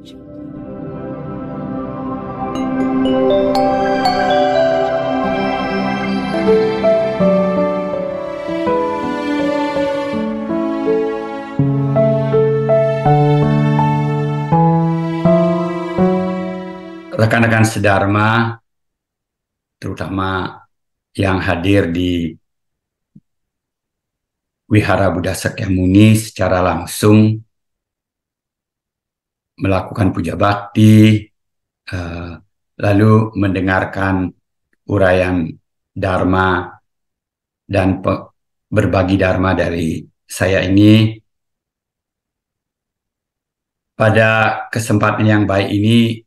Rekan-rekan sedharma, terutama yang hadir di Wihara Buddha Sakyamuni secara langsung melakukan puja bakti, lalu mendengarkan uraian dharma dan berbagi dharma dari saya ini. Pada kesempatan yang baik ini,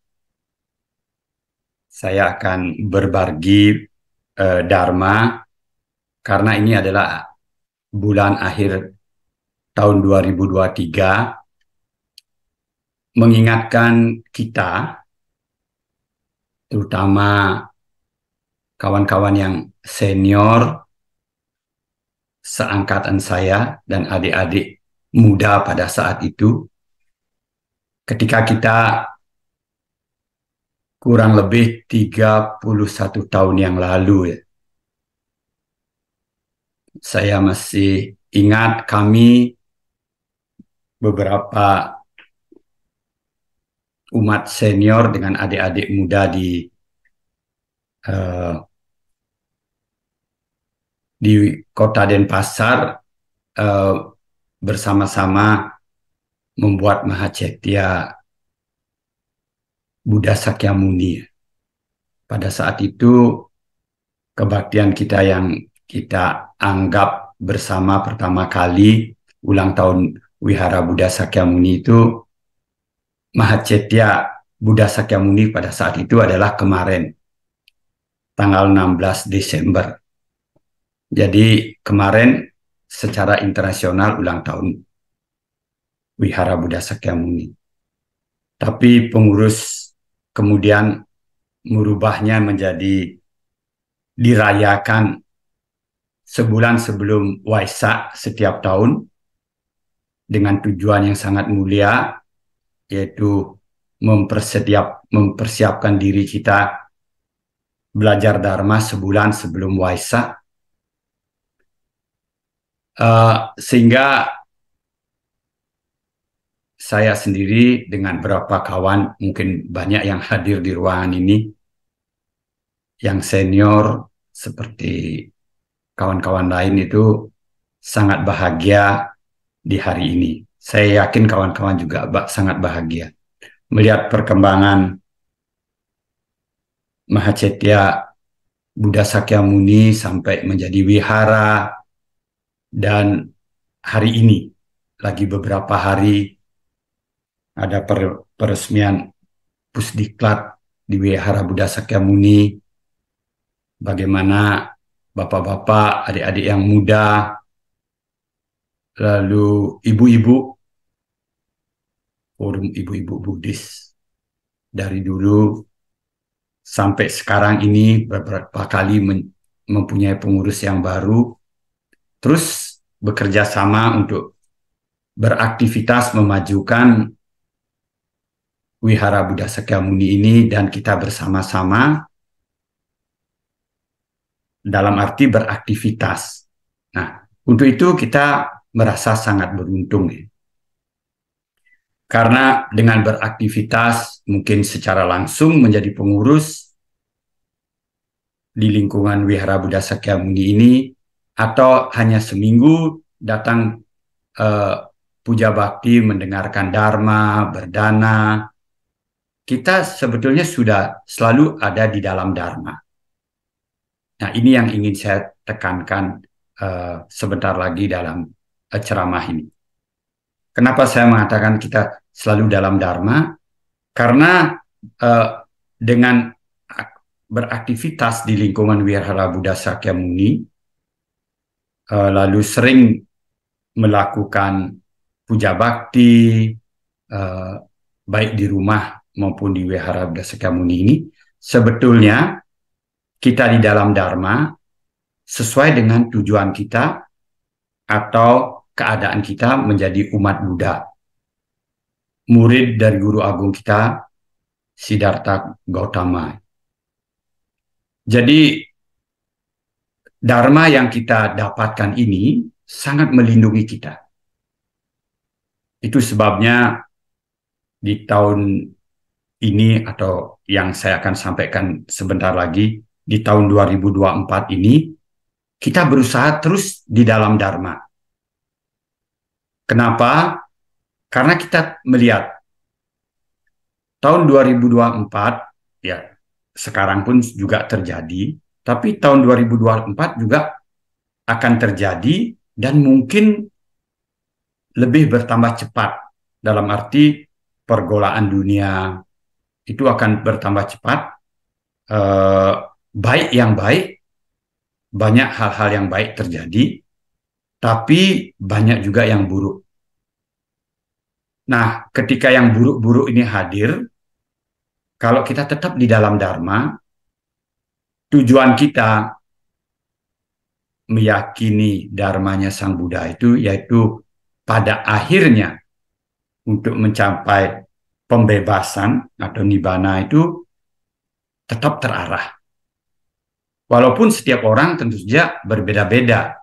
saya akan berbagi dharma karena ini adalah bulan akhir tahun 2023, mengingatkan kita, terutama kawan-kawan yang senior, seangkatan saya dan adik-adik muda pada saat itu, ketika kita kurang lebih 31 tahun yang lalu, ya, saya masih ingat kami beberapa umat senior dengan adik-adik muda di kota Denpasar bersama-sama membuat Mahacetya Buddha Sakyamuni. Pada saat itu, kebaktian kita yang kita anggap bersama pertama kali ulang tahun Wihara Buddha Sakyamuni itu, Mahacetya Buddha Sakyamuni pada saat itu adalah kemarin, tanggal 16 Desember. Jadi kemarin secara internasional ulang tahun Wihara Buddha Sakyamuni. Tapi pengurus kemudian merubahnya menjadi dirayakan sebulan sebelum Waisak setiap tahun dengan tujuan yang sangat mulia, yaitu mempersiapkan diri kita belajar Dharma sebulan sebelum Waisak. Sehingga saya sendiri dengan beberapa kawan, mungkin banyak yang hadir di ruangan ini, yang senior seperti kawan-kawan lain itu sangat bahagia di hari ini. Saya yakin kawan-kawan juga sangat bahagia melihat perkembangan Mahacetya Buddha Sakyamuni sampai menjadi wihara, dan hari ini lagi beberapa hari ada peresmian Pusdiklat di Wihara Buddha Sakyamuni. Bagaimana bapak-bapak, adik-adik yang muda, lalu ibu-ibu, forum ibu-ibu Buddhis dari dulu sampai sekarang ini beberapa kali mempunyai pengurus yang baru, terus bekerja sama untuk beraktivitas memajukan Wihara Buddha Sakyamuni ini, dan kita bersama-sama dalam arti beraktivitas. Nah, untuk itu kita merasa sangat beruntung, ya. Karena dengan beraktivitas mungkin secara langsung menjadi pengurus di lingkungan Wihara Buddha Sakyamuni ini, atau hanya seminggu datang puja bakti, mendengarkan dharma, berdana, kita sebetulnya sudah selalu ada di dalam dharma. Nah, ini yang ingin saya tekankan sebentar lagi dalam ceramah ini. Kenapa saya mengatakan kita selalu dalam dharma? Karena dengan beraktivitas di lingkungan Wihara Buddha Sakyamuni, lalu sering melakukan puja bakti, baik di rumah maupun di Wihara Buddha Sakyamuni ini, sebetulnya kita di dalam dharma sesuai dengan tujuan kita atau keadaan kita menjadi umat Buddha. murid dari guru agung kita, Siddhartha Gautama. Jadi Dharma yang kita dapatkan ini sangat melindungi kita. Itu sebabnya di tahun ini atau yang saya akan sampaikan sebentar lagi, di tahun 2024 ini, kita berusaha terus di dalam Dharma. Kenapa? Karena kita melihat tahun 2024, ya sekarang pun juga terjadi, tapi tahun 2024 juga akan terjadi dan mungkin lebih bertambah cepat, dalam arti pergolakan dunia itu akan bertambah cepat, eh, baik yang baik, banyak hal-hal yang baik terjadi, tapi banyak juga yang buruk. Nah, ketika yang buruk-buruk ini hadir, kalau kita tetap di dalam Dharma, tujuan kita meyakini dharmanya Sang Buddha itu yaitu pada akhirnya untuk mencapai pembebasan atau nibbana itu tetap terarah. Walaupun setiap orang tentu saja berbeda-beda,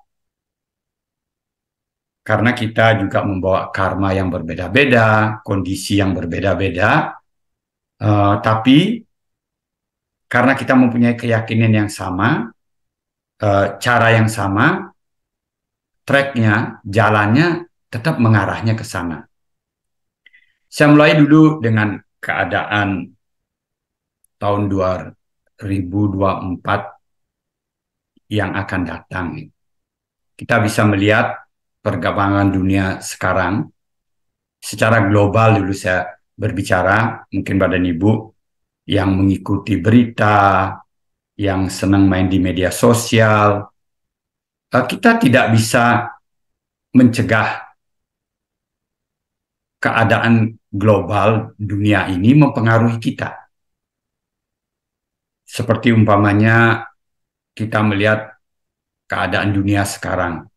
karena kita juga membawa karma yang berbeda-beda, kondisi yang berbeda-beda, tapi karena kita mempunyai keyakinan yang sama, cara yang sama, tracknya, jalannya tetap mengarahnya ke sana. Saya mulai dulu dengan keadaan tahun 2024 yang akan datang. Kita bisa melihat perkembangan dunia sekarang secara global. Dulu saya berbicara, mungkin Bapak Ibu yang mengikuti berita, yang senang main di media sosial, kita tidak bisa mencegah keadaan global dunia ini mempengaruhi kita. Seperti umpamanya kita melihat keadaan dunia sekarang,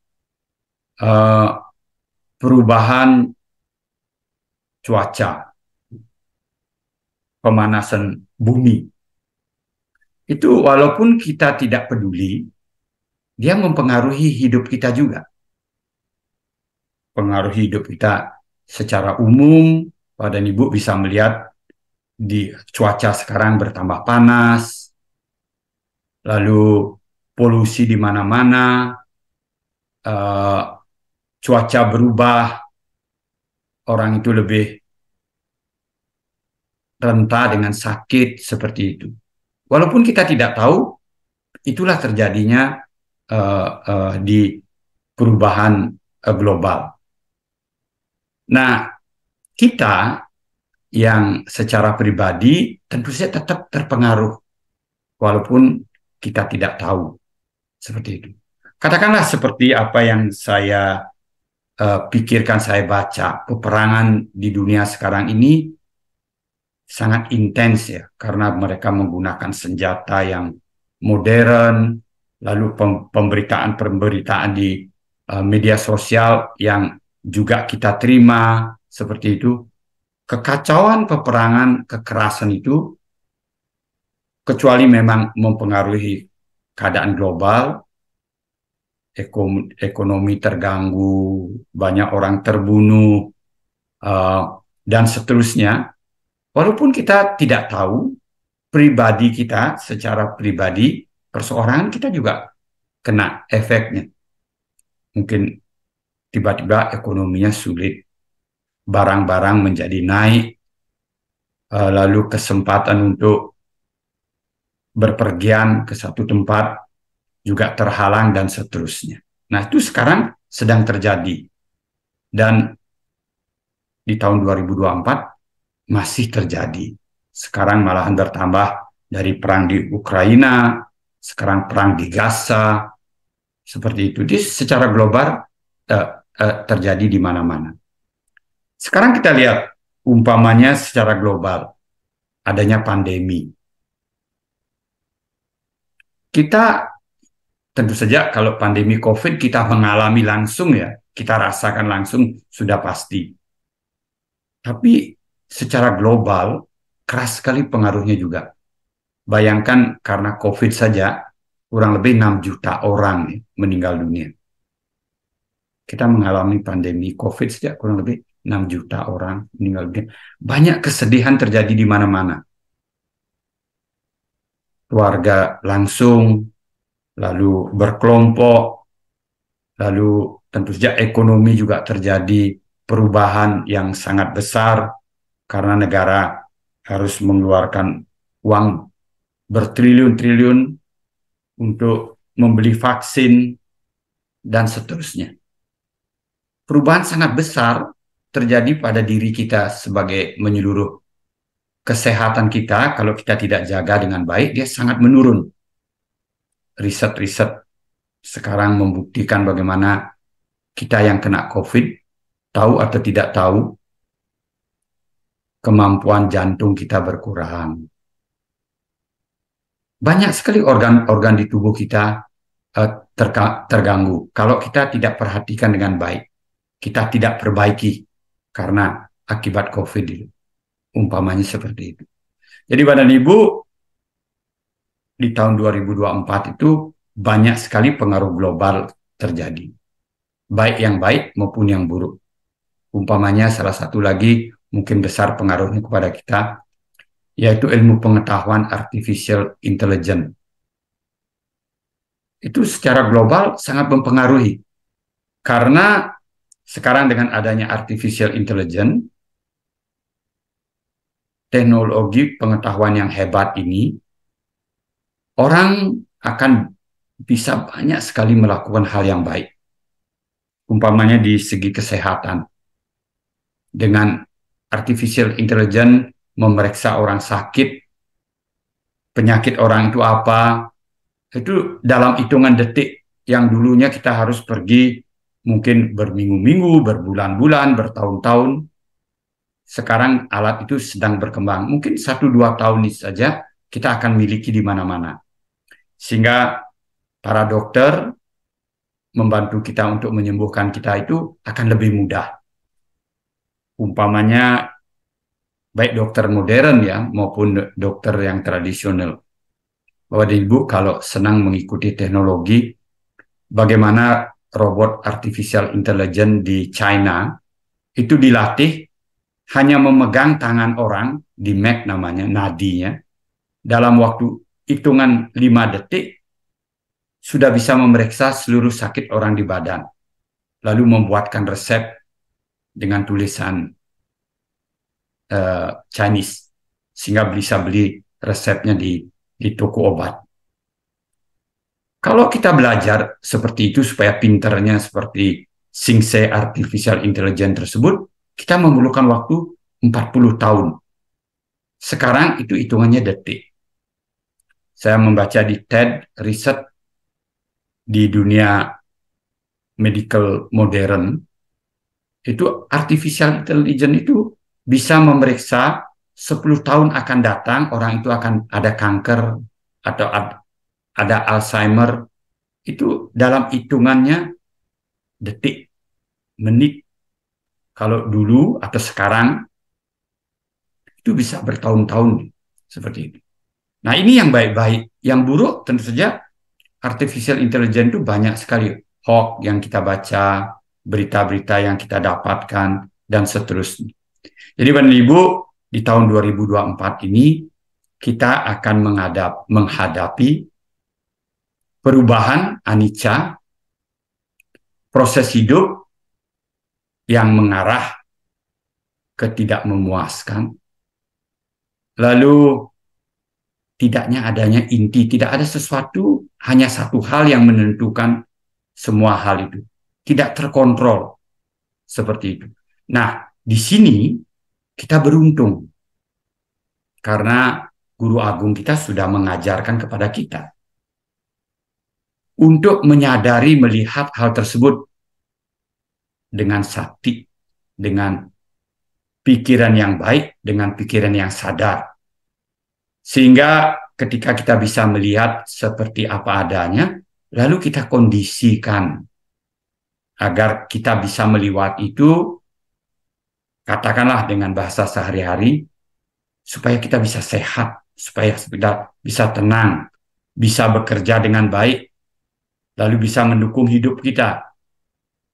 perubahan cuaca, pemanasan bumi, itu walaupun kita tidak peduli, dia mempengaruhi hidup kita juga. Pengaruh hidup kita secara umum, Bapak dan Ibu bisa melihat di cuaca sekarang bertambah panas, lalu polusi di mana-mana, cuaca berubah, orang itu lebih rentan dengan sakit seperti itu. Walaupun kita tidak tahu, itulah terjadinya di perubahan global. Nah, kita yang secara pribadi tentu saja tetap terpengaruh, walaupun kita tidak tahu seperti itu. Katakanlah seperti apa yang saya pikirkan, saya baca, peperangan di dunia sekarang ini sangat intens ya, karena mereka menggunakan senjata yang modern, lalu pemberitaan-pemberitaan di media sosial yang juga kita terima seperti itu. Kekacauan peperangan, kekerasan itu, kecuali memang mempengaruhi keadaan global, ekonomi terganggu, banyak orang terbunuh, dan seterusnya. Walaupun kita tidak tahu, pribadi kita secara pribadi, perseorangan kita juga kena efeknya. Mungkin tiba-tiba ekonominya sulit, barang-barang menjadi naik, lalu kesempatan untuk berpergian ke satu tempat juga terhalang dan seterusnya. Nah, itu sekarang sedang terjadi. Dan di tahun 2024 masih terjadi. Sekarang malahan bertambah dari perang di Ukraina, sekarang perang di Gaza, seperti itu. Jadi secara global terjadi di mana-mana. Sekarang kita lihat umpamanya secara global, adanya pandemi. Kita tentu saja kalau pandemi COVID kita mengalami langsung ya, kita rasakan langsung sudah pasti. Tapi secara global keras sekali pengaruhnya juga. Bayangkan karena COVID saja kurang lebih 6 juta orang nih, meninggal dunia. Kita mengalami pandemi COVID sejak kurang lebih 6 juta orang meninggal dunia. Banyak kesedihan terjadi di mana-mana. Keluarga langsung, lalu berkelompok, lalu tentu saja ekonomi juga terjadi perubahan yang sangat besar karena negara harus mengeluarkan uang bertriliun-triliun untuk membeli vaksin dan seterusnya. Perubahan sangat besar terjadi pada diri kita sebagai menyeluruh. Kesehatan kita, kalau kita tidak jaga dengan baik, dia sangat menurun. Riset-riset sekarang membuktikan bagaimana kita yang kena COVID, tahu atau tidak tahu, kemampuan jantung kita berkurang. Banyak sekali organ-organ di tubuh kita terganggu. Kalau kita tidak perhatikan dengan baik, kita tidak perbaiki karena akibat COVID itu. Umpamanya seperti itu. Jadi Bapak dan Ibu, di tahun 2024 itu banyak sekali pengaruh global terjadi. Baik yang baik maupun yang buruk. Umpamanya salah satu lagi mungkin besar pengaruhnya kepada kita, yaitu ilmu pengetahuan artificial intelligence. Itu secara global sangat mempengaruhi. Karena sekarang dengan adanya artificial intelligence, teknologi pengetahuan yang hebat ini, orang akan bisa banyak sekali melakukan hal yang baik. Umpamanya di segi kesehatan. Dengan artificial intelligence memeriksa orang sakit, penyakit orang itu apa, itu dalam hitungan detik yang dulunya kita harus pergi mungkin berminggu-minggu, berbulan-bulan, bertahun-tahun. Sekarang alat itu sedang berkembang. Mungkin 1-2 tahun ini saja kita akan miliki di mana-mana. Sehingga para dokter membantu kita untuk menyembuhkan kita itu akan lebih mudah. Umpamanya baik dokter modern ya maupun dokter yang tradisional. Bapak dan Ibu kalau senang mengikuti teknologi, bagaimana robot artificial intelligence di China itu dilatih hanya memegang tangan orang, di Mac namanya, nadinya, dalam waktu hitungan 5 detik, sudah bisa memeriksa seluruh sakit orang di badan. Lalu membuatkan resep dengan tulisan Chinese, sehingga bisa beli resepnya di toko obat. Kalau kita belajar seperti itu, supaya pinternya seperti Xingse Artificial Intelligence tersebut, kita memerlukan waktu 40 tahun. Sekarang itu hitungannya detik. Saya membaca di TED riset di dunia medical modern, itu artificial intelligence itu bisa memeriksa 10 tahun akan datang, orang itu akan ada kanker atau ada Alzheimer, itu dalam hitungannya detik, menit. Kalau dulu atau sekarang, itu bisa bertahun-tahun seperti itu. Nah ini yang baik-baik. Yang buruk tentu saja artificial intelligence itu banyak sekali hoax yang kita baca, berita-berita yang kita dapatkan, dan seterusnya. Jadi Bapak dan Ibu, di tahun 2024 ini kita akan menghadapi perubahan anicca, proses hidup yang mengarah ke tidak memuaskan, lalu tidaknya adanya inti, tidak ada sesuatu, hanya satu hal yang menentukan semua hal itu. Tidak terkontrol, seperti itu. Nah, di sini kita beruntung, karena guru agung kita sudah mengajarkan kepada kita untuk menyadari, melihat hal tersebut dengan sakti, dengan pikiran yang baik, dengan pikiran yang sadar. Sehingga ketika kita bisa melihat seperti apa adanya, lalu kita kondisikan agar kita bisa melewati itu katakanlah dengan bahasa sehari-hari, supaya kita bisa sehat, supaya kita bisa tenang, bisa bekerja dengan baik, lalu bisa mendukung hidup kita,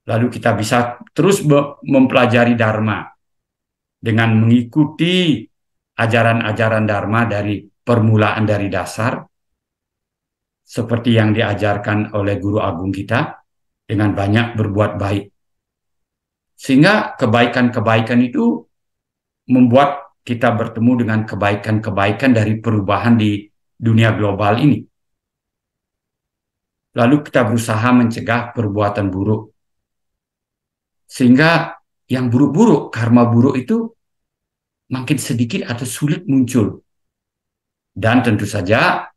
lalu kita bisa terus mempelajari Dharma dengan mengikuti ajaran-ajaran Dharma dari permulaan dari dasar, seperti yang diajarkan oleh guru agung kita, dengan banyak berbuat baik. Sehingga kebaikan-kebaikan itu membuat kita bertemu dengan kebaikan-kebaikan dari perubahan di dunia global ini. Lalu kita berusaha mencegah perbuatan buruk. Sehingga yang buruk-buruk, karma buruk itu makin sedikit atau sulit muncul. Dan tentu saja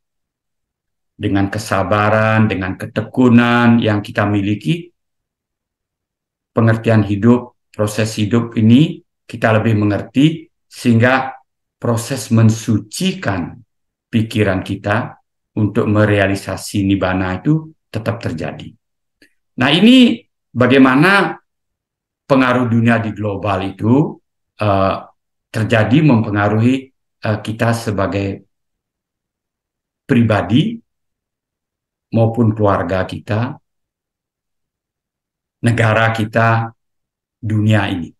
dengan kesabaran, dengan ketekunan yang kita miliki, pengertian hidup, proses hidup ini kita lebih mengerti, sehingga proses mensucikan pikiran kita untuk merealisasi nibbana itu tetap terjadi. Nah, ini bagaimana pengaruh dunia di global itu terjadi mempengaruhi kita sebagai pribadi maupun keluarga kita, negara kita, dunia ini.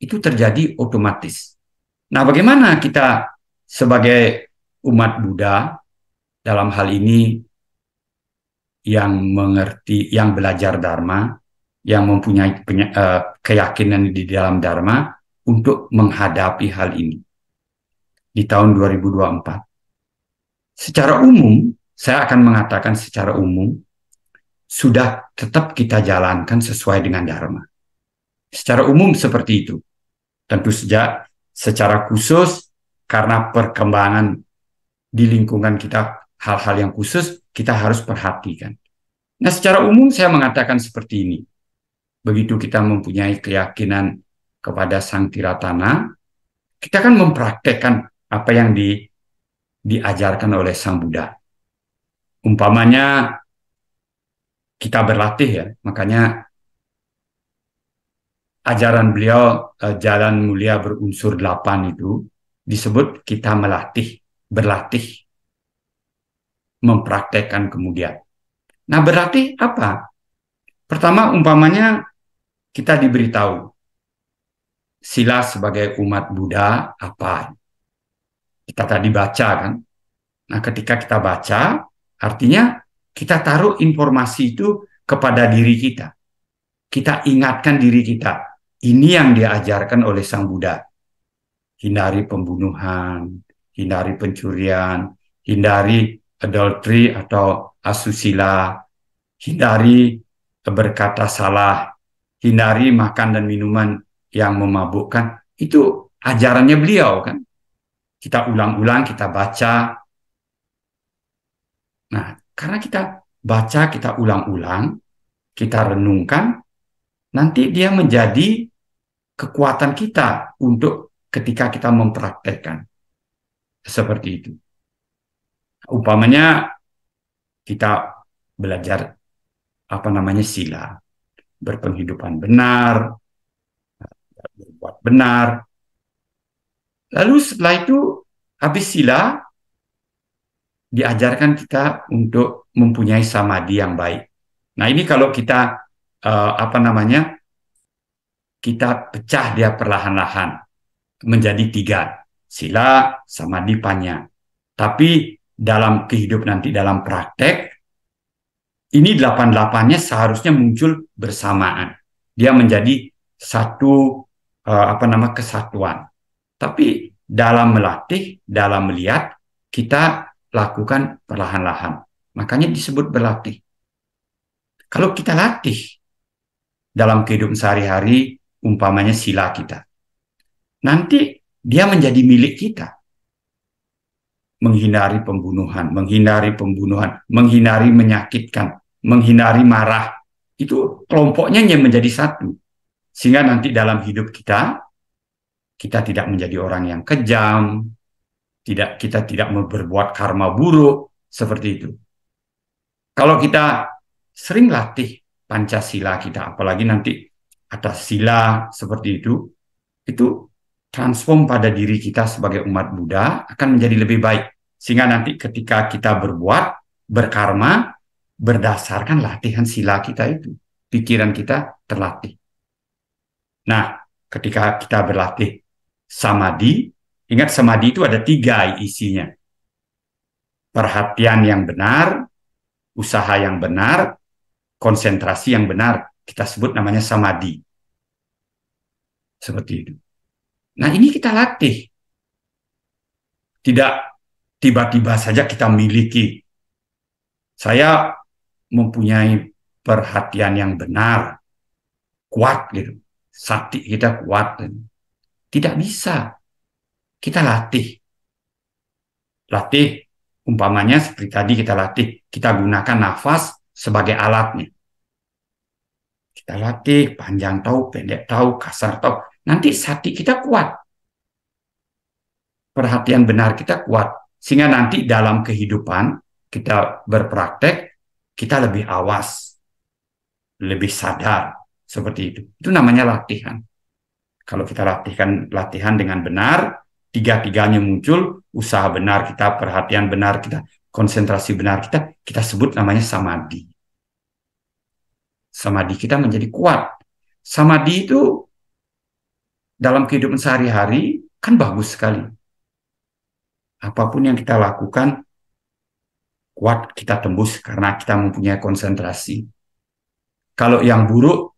Itu terjadi otomatis. Nah, bagaimana kita sebagai umat Buddha dalam hal ini yang mengerti, yang belajar Dharma, yang mempunyai keyakinan di dalam Dharma untuk menghadapi hal ini di tahun 2024. Secara umum, saya akan mengatakan secara umum, sudah tetap kita jalankan sesuai dengan Dharma. Secara umum seperti itu. Tentu saja secara khusus karena perkembangan di lingkungan kita, hal-hal yang khusus kita harus perhatikan. Nah, secara umum saya mengatakan seperti ini. Begitu kita mempunyai keyakinan kepada Sang Tiratana, kita kan mempraktekkan apa yang diajarkan oleh Sang Buddha. Umpamanya kita berlatih ya, makanya ajaran beliau jalan mulia berunsur 8 itu disebut kita berlatih, mempraktekkan kemudian. Nah, berlatih apa? Pertama, umpamanya kita diberitahu sila sebagai umat Buddha apa? Kita tadi baca kan? Nah, ketika kita baca, artinya kita taruh informasi itu kepada diri kita. Kita ingatkan diri kita. Ini yang diajarkan oleh Sang Buddha. Hindari pembunuhan, hindari pencurian, hindari adultery atau asusila, hindari berkata salah, hindari makan dan minuman yang memabukkan. Itu ajarannya beliau kan. Kita ulang-ulang, kita baca. Nah, karena kita baca, kita ulang-ulang, kita renungkan, nanti dia menjadi kekuatan kita untuk ketika kita mempraktekkan. Seperti itu. Umpamanya kita belajar sila, berpenghidupan benar, berbuat benar. Lalu setelah itu habis sila diajarkan kita untuk mempunyai samadhi yang baik. Nah, ini kalau kita kita pecah dia perlahan-lahan menjadi 3, sila, samadhi, panya. Tapi dalam kehidupan nanti dalam praktek ini 8-8-nya seharusnya muncul bersamaan. Dia menjadi satu kesatuan. Tapi dalam melatih, dalam melihat, kita lakukan perlahan-lahan. Makanya disebut berlatih. Kalau kita latih dalam kehidupan sehari-hari, umpamanya sila kita, nanti dia menjadi milik kita. Menghindari pembunuhan, menghindari menyakitkan, menghindari marah. Itu kelompoknya yang menjadi satu. Sehingga nanti dalam hidup kita tidak menjadi orang yang kejam, kita tidak berbuat karma buruk, seperti itu. Kalau kita sering latih Pancasila kita, apalagi nanti atas sila seperti itu, itu transform pada diri kita sebagai umat Buddha akan menjadi lebih baik. Sehingga nanti ketika kita berbuat, berkarma, berdasarkan latihan sila kita itu. Pikiran kita terlatih. Nah, ketika kita berlatih samadhi, ingat samadhi itu ada 3 isinya. Perhatian yang benar, usaha yang benar, konsentrasi yang benar. Kita sebut namanya samadhi. Seperti itu. Nah, ini kita latih. Tidak tiba-tiba saja kita miliki. Saya mempunyai perhatian yang benar, kuat gitu. Sakti kita kuat. Tidak bisa. Kita latih. Latih, umpamanya seperti tadi kita latih. Kita gunakan nafas sebagai alatnya. Kita latih, panjang tahu, pendek tahu, kasar tahu. Nanti sakti kita kuat. Perhatian benar kita kuat. Sehingga nanti dalam kehidupan kita berpraktek, kita lebih awas, lebih sadar. Seperti itu. Itu namanya latihan. Kalau kita latihan dengan benar, 3-tiganya muncul, usaha benar kita, perhatian benar kita, konsentrasi benar kita sebut namanya samadhi. Samadhi kita menjadi kuat. Samadhi itu dalam kehidupan sehari-hari kan bagus sekali. Apapun yang kita lakukan, kuat kita tembus karena kita mempunyai konsentrasi. Kalau yang buruk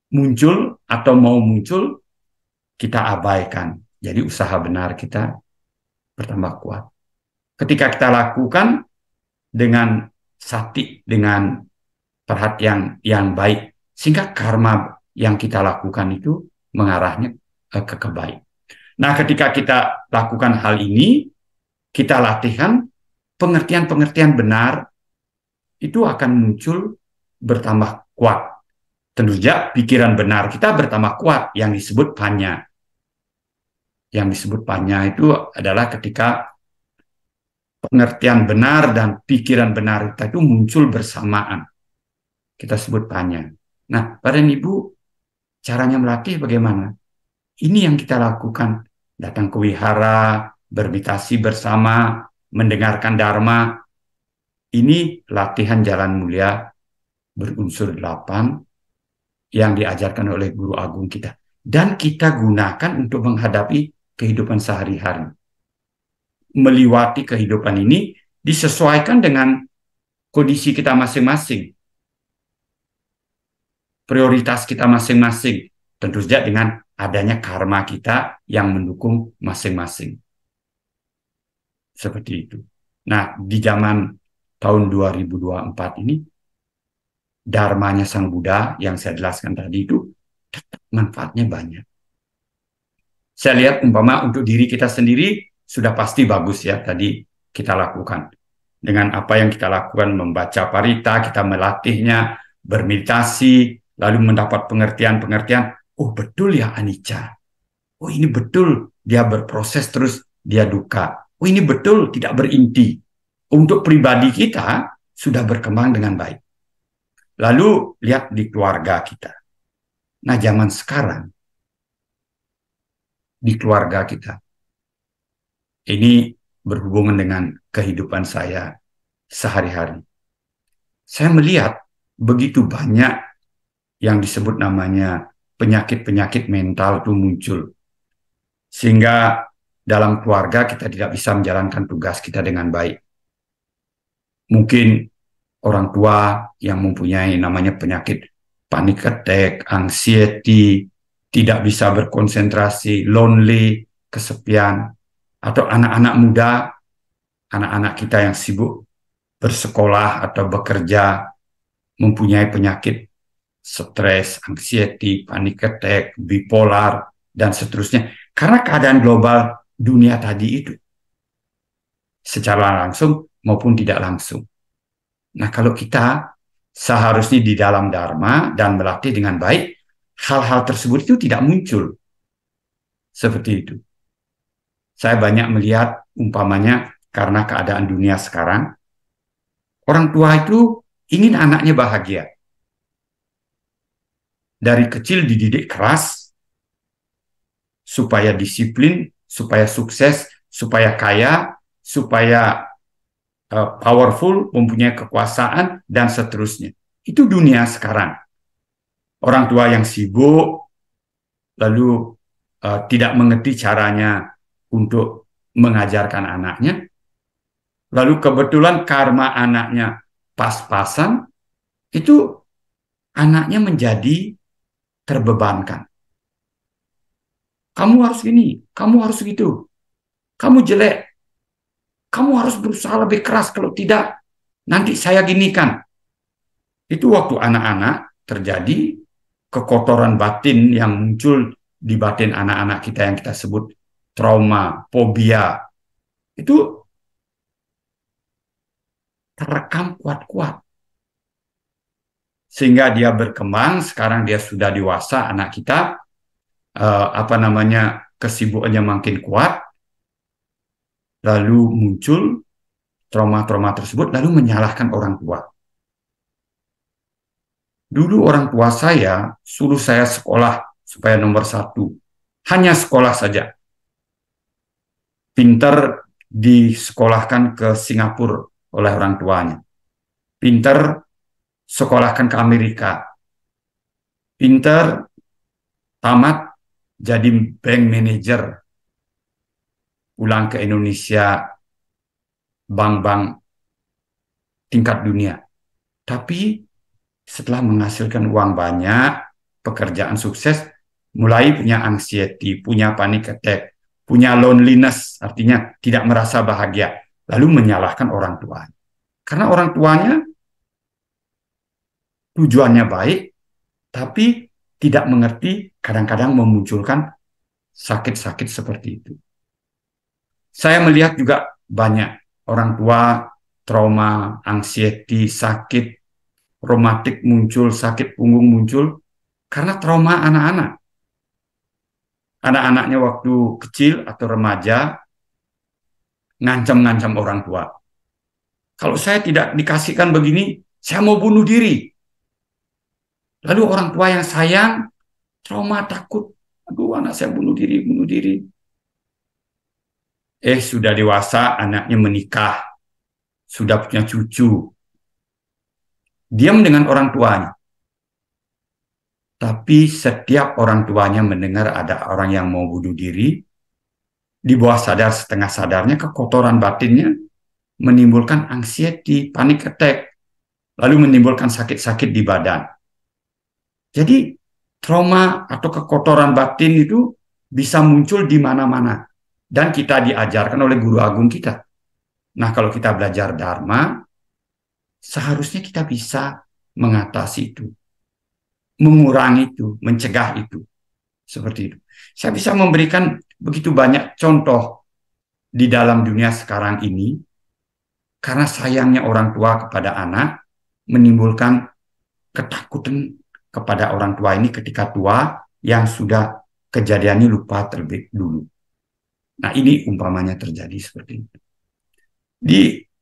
muncul atau mau muncul, kita abaikan. Jadi usaha benar kita bertambah kuat. Ketika kita lakukan dengan sati, dengan perhatian yang baik, sehingga karma yang kita lakukan itu mengarahnya ke kebaikan. Nah, ketika kita lakukan hal ini, kita latihan pengertian-pengertian benar, itu akan muncul bertambah kuat. Tentu saja pikiran benar kita bertambah kuat, yang disebut panya. Yang disebut panya itu adalah ketika pengertian benar dan pikiran benar kita itu muncul bersamaan. Kita sebut panya. Nah, Bapak dan Ibu, caranya melatih bagaimana? Ini yang kita lakukan. Datang ke wihara, bermeditasi bersama, mendengarkan dharma. Ini latihan jalan mulia berunsur 8 yang diajarkan oleh Guru Agung kita. Dan kita gunakan untuk menghadapi kehidupan sehari-hari. Meliwati kehidupan ini disesuaikan dengan kondisi kita masing-masing. Prioritas kita masing-masing. Tentu saja dengan adanya karma kita yang mendukung masing-masing. Seperti itu. Nah, di zaman tahun 2024 ini, dharmanya Sang Buddha yang saya jelaskan tadi itu manfaatnya banyak. Saya lihat umpama untuk diri kita sendiri sudah pasti bagus ya tadi kita lakukan. Dengan apa yang kita lakukan, membaca parita, kita melatihnya, bermeditasi, lalu mendapat pengertian-pengertian, oh betul ya anicca. Oh ini betul dia berproses terus dia duka. Oh ini betul tidak berinti. Untuk pribadi kita sudah berkembang dengan baik. Lalu lihat di keluarga kita. Nah zaman sekarang di keluarga kita ini berhubungan dengan kehidupan saya sehari-hari. Saya melihat begitu banyak yang disebut namanya penyakit-penyakit mental itu muncul. Sehingga dalam keluarga kita tidak bisa menjalankan tugas kita dengan baik. Mungkin orang tua yang mempunyai namanya penyakit panic attack, anxiety, tidak bisa berkonsentrasi, lonely, kesepian, atau anak-anak muda, anak-anak kita yang sibuk bersekolah atau bekerja, mempunyai penyakit stres, anxiety, panic attack, bipolar, dan seterusnya. Karena keadaan global dunia tadi itu, secara langsung maupun tidak langsung. Nah, kalau kita seharusnya di dalam Dharma dan melatih dengan baik, hal-hal tersebut itu tidak muncul. Seperti itu. Saya banyak melihat umpamanya karena keadaan dunia sekarang, orang tua itu ingin anaknya bahagia. Dari kecil dididik keras, supaya disiplin, supaya sukses, supaya kaya, supaya powerful, mempunyai kekuasaan, dan seterusnya. Itu dunia sekarang. Orang tua yang sibuk, lalu tidak mengerti caranya untuk mengajarkan anaknya, lalu kebetulan karma anaknya pas-pasan, itu anaknya menjadi terbebankan. Kamu harus gini, kamu harus gitu, kamu jelek, kamu harus berusaha lebih keras, kalau tidak, nanti saya ginikan. Itu waktu anak-anak terjadi kekotoran batin yang muncul di batin anak-anak kita yang kita sebut trauma, fobia, itu terekam kuat-kuat. Sehingga dia berkembang, sekarang dia sudah dewasa, anak kita, kesibukannya makin kuat, lalu muncul trauma-trauma tersebut, lalu menyalahkan orang tua. Dulu orang tua saya suruh saya sekolah supaya nomor 1. Hanya sekolah saja. Pinter disekolahkan ke Singapura oleh orang tuanya. Pinter sekolahkan ke Amerika. Pinter tamat jadi bank manager. Pulang ke Indonesia, bank-bank tingkat dunia. Tapi setelah menghasilkan uang banyak, pekerjaan sukses, mulai punya anxiety, punya panic attack, punya loneliness, artinya tidak merasa bahagia, lalu menyalahkan orang tuanya. Karena orang tuanya tujuannya baik, tapi tidak mengerti, kadang-kadang memunculkan sakit-sakit seperti itu. Saya melihat juga banyak orang tua trauma, anxiety, sakit, rematik muncul, sakit punggung muncul, karena trauma anak-anak. Anak-anaknya waktu kecil atau remaja, ngancam-ngancam orang tua. Kalau saya tidak dikasihkan begini, saya mau bunuh diri. Lalu orang tua yang sayang, trauma, takut. Aduh, anak saya bunuh diri, bunuh diri. Sudah dewasa, anaknya menikah, sudah punya cucu. Diam dengan orang tuanya. Tapi setiap orang tuanya mendengar ada orang yang mau bunuh diri, di bawah sadar, setengah sadarnya, kekotoran batinnya menimbulkan anxiety, panic attack, lalu menimbulkan sakit-sakit di badan. Jadi trauma atau kekotoran batin itu bisa muncul di mana-mana. Dan kita diajarkan oleh guru agung kita. Nah, kalau kita belajar Dharma, seharusnya kita bisa mengatasi itu, mengurangi itu, mencegah itu. Seperti itu. Saya bisa memberikan begitu banyak contoh di dalam dunia sekarang ini, karena sayangnya orang tua kepada anak menimbulkan ketakutan kepada orang tua ini ketika tua yang sudah kejadiannya lupa terlebih dulu. Nah, ini umpamanya terjadi seperti itu.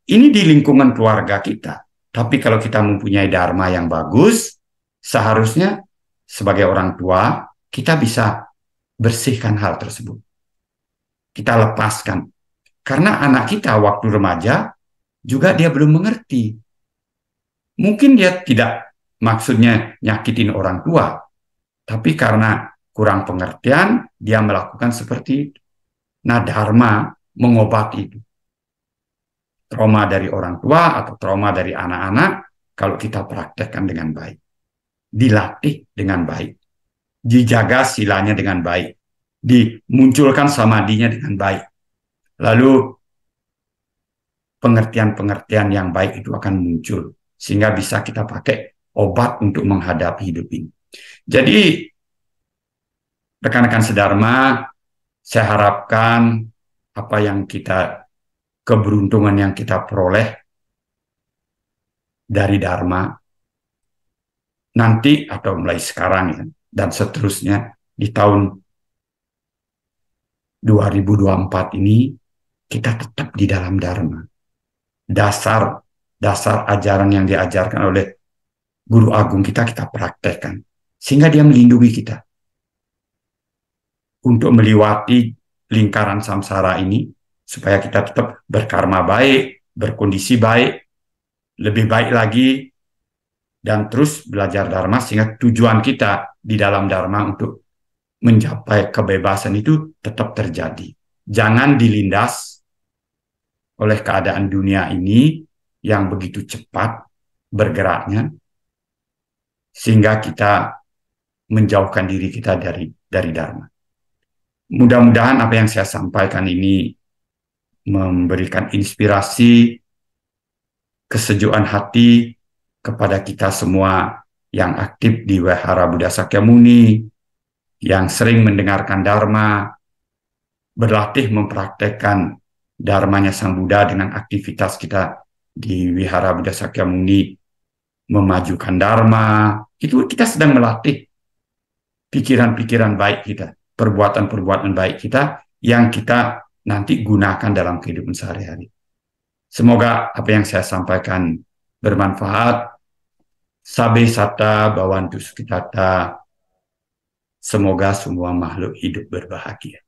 Ini di lingkungan keluarga kita. Tapi kalau kita mempunyai dharma yang bagus, seharusnya sebagai orang tua, kita bisa bersihkan hal tersebut. Kita lepaskan. Karena anak kita waktu remaja, juga dia belum mengerti. Mungkin dia tidak maksudnya nyakitin orang tua, tapi karena kurang pengertian, dia melakukan seperti itu. Nah, dharma mengobati itu. Trauma dari orang tua atau trauma dari anak-anak, kalau kita praktekkan dengan baik. Dilatih dengan baik. Dijaga silanya dengan baik. Dimunculkan samadinya dengan baik. Lalu pengertian-pengertian yang baik itu akan muncul. Sehingga bisa kita pakai obat untuk menghadapi hidup ini. Jadi, rekan-rekan sedharma, saya harapkan apa yang keberuntungan yang kita peroleh dari Dharma nanti atau mulai sekarang ya, dan seterusnya di tahun 2024 ini kita tetap di dalam Dharma. Dasar ajaran yang diajarkan oleh Guru Agung kita praktekkan. Sehingga dia melindungi kita. untuk melewati lingkaran samsara ini, supaya kita tetap berkarma baik, berkondisi baik, lebih baik lagi, dan terus belajar Dharma sehingga tujuan kita di dalam Dharma untuk mencapai kebebasan itu tetap terjadi. Jangan dilindas oleh keadaan dunia ini yang begitu cepat bergeraknya, sehingga kita menjauhkan diri kita dari Dharma. Mudah-mudahan apa yang saya sampaikan ini memberikan inspirasi, kesejukan hati kepada kita semua yang aktif di Wihara Buddha Sakyamuni, yang sering mendengarkan Dharma, berlatih mempraktekkan Dharmanya Sang Buddha dengan aktivitas kita di Wihara Buddha Sakyamuni, memajukan Dharma. Itu kita sedang melatih pikiran-pikiran baik kita, perbuatan-perbuatan baik kita yang kita nanti gunakan dalam kehidupan sehari-hari. Semoga apa yang saya sampaikan bermanfaat. Sabe sata bawantu sukitata. Semoga semua makhluk hidup berbahagia.